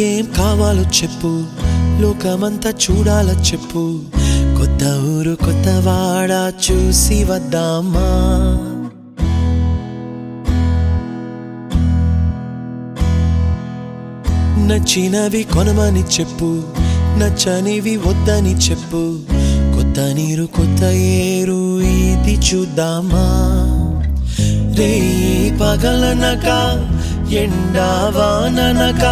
నీకేం కావాలో చెప్పు, లోకమంతా చూడాలో చెప్పు. కొత్త ఊరు కొత్త వాడ చూసి వద్దామా? నచ్చినవి కొనమని చెప్పు, నచ్చనివి వద్దని చెప్పు. కొత్త నీరు కొత్త ఏరు ఇది చూద్దామా? రే పగలనక ఎండావాననక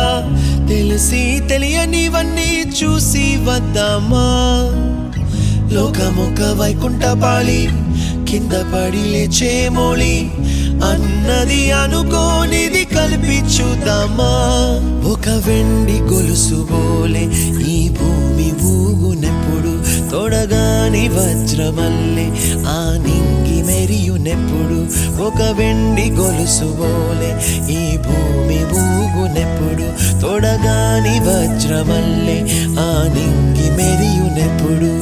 తెలిసి తెలియనివన్నీ చూసి వద్దామా? లోకమొక వైకుంఠపాళి, కింద పడి లేచే మోళి, అన్నది అనుకోనిది కలిపి చూద్దామా? ఒక వెండి గొలుసు బోలే ఈ భూమి ఊగునెప్పుడు, తొడగాని వజ్రమల్లె ఆ నింగి మెరియునెప్పుడు. ఒక వెండి గొలుసు బోలే ఈ భూమి ఊగునెప్పుడు, తొడగాని వజ్రమల్లె ఆ నింగి మెరియునెప్పుడు.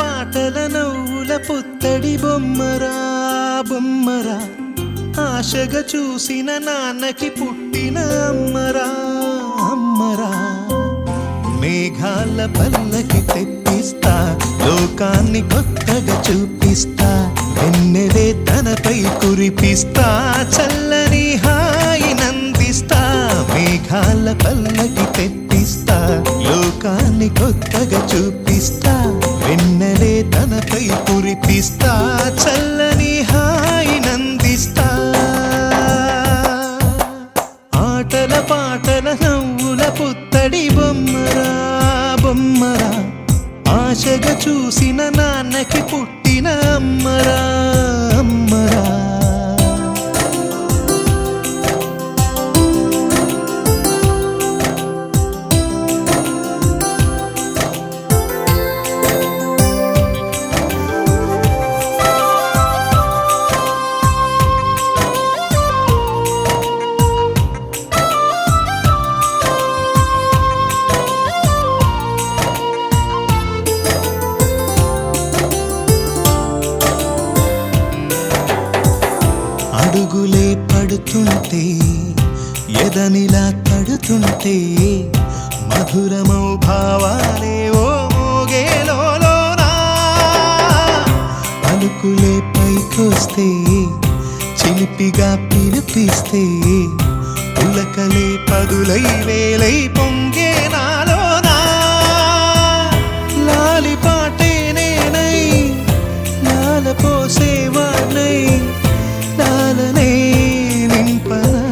పాటల నవ్వుల పుత్తడి బొమ్మరా బొమ్మరా, ఆశగా చూసిన నాన్నకి పుట్టిన అమ్మరా అమ్మరా. మేఘాల పల్లకి తెప్పిస్తా, లోకాన్ని కొత్తగా చూపిస్తా, వెన్నెలే తనపై కురిపిస్తా, చల్లని హాయి నందిస్తా. మేఘాల పల్లకి తెప్పిస్తా, లోకాన్ని కొత్తగా చూపిస్తా, వెన్నెలే తనపై కురిపిస్తా, చల్లని హాయి నందిస్తా. ఆటల పాటల నవ్వుల పుత్తడి బొమ్మరా బొమ్మరా, ఆశగా చూసిన నాన్నకి పుట్టిన అమ్మరా అమ్మరా. అడుగులే పడుతుంటే ఎదనిలా తడుతుంటే, మధురమౌ భావాలే ఓ మోగేలోనా. పలుకులే పైకొస్తే చిలిపిగా పిలిపిస్తే, పులకలే పదులై వేలై పొంగే నాలోనా. లాలి పాటే నేనై లాల పోసేవాణ్ణై, లాలనే నింపనా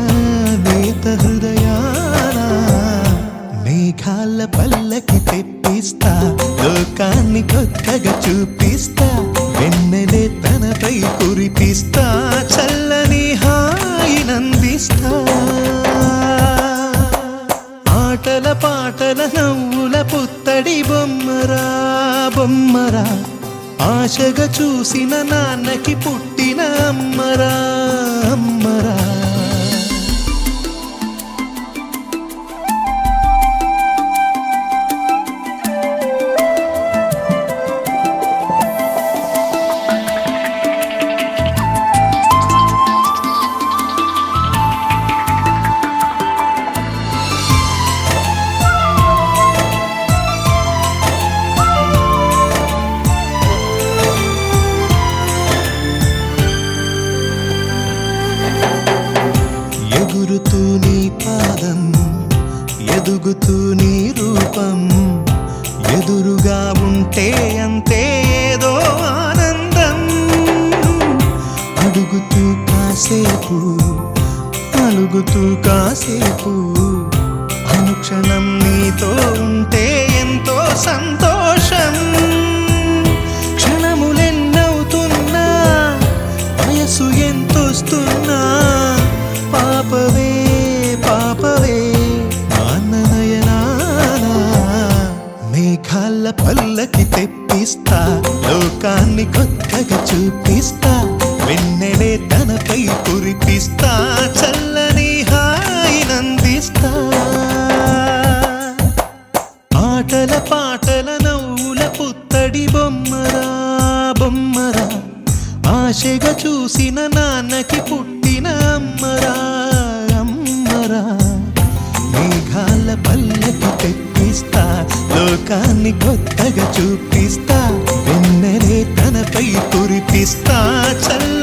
నేత హృదయాన. మేఘాల పల్లకి తెప్పిస్తా, లోకాన్ని కొత్తగా చూపిస్తా, వెన్నెలే తనపై కురిపిస్తా, చల్లని హాయి నందిస్తా. ఆటల పాటల నవ్వుల పుత్తడి బొమ్మరా బొమ్మరా, ఆశగా చూసిన నాన్నకి పుట్టిన అమ్మరా అమ్మరా. వెలుగుతూ నీ రూపం ఎదురుగా ఉంటే అంతే ఏదో ఆనందం అడుగుతూ కాసేపు అలుగుతూ కాసేపు అనుక్షణం నీతో ఉంటే ఎంతో సంతోషం క్షణములెన్నవుతున్నా వయసు ఎంతొస్తున్నా పాపవే పాపవే నయనానా మేఘాల పల్లకి తెప్పిస్తా లోకాన్ని కొత్తగా చూపిస్తా వెన్నెలే తనపై కురిపిస్తా చల్లని హాయినందిస్తా ఆటల పాటల నవ్వుల పుత్తడి బొమ్మరా బొమ్మరా ఆశగా చూసిన నాన్నకి పుట్టిన అమ్మరా అమ్మరా మేఘాల పల్లకి తెప్పిస్తా లోకాన్ని కొత్తగా చూపిస్తా వెన్నెలే తనపై కురిపిస్తా చల్ల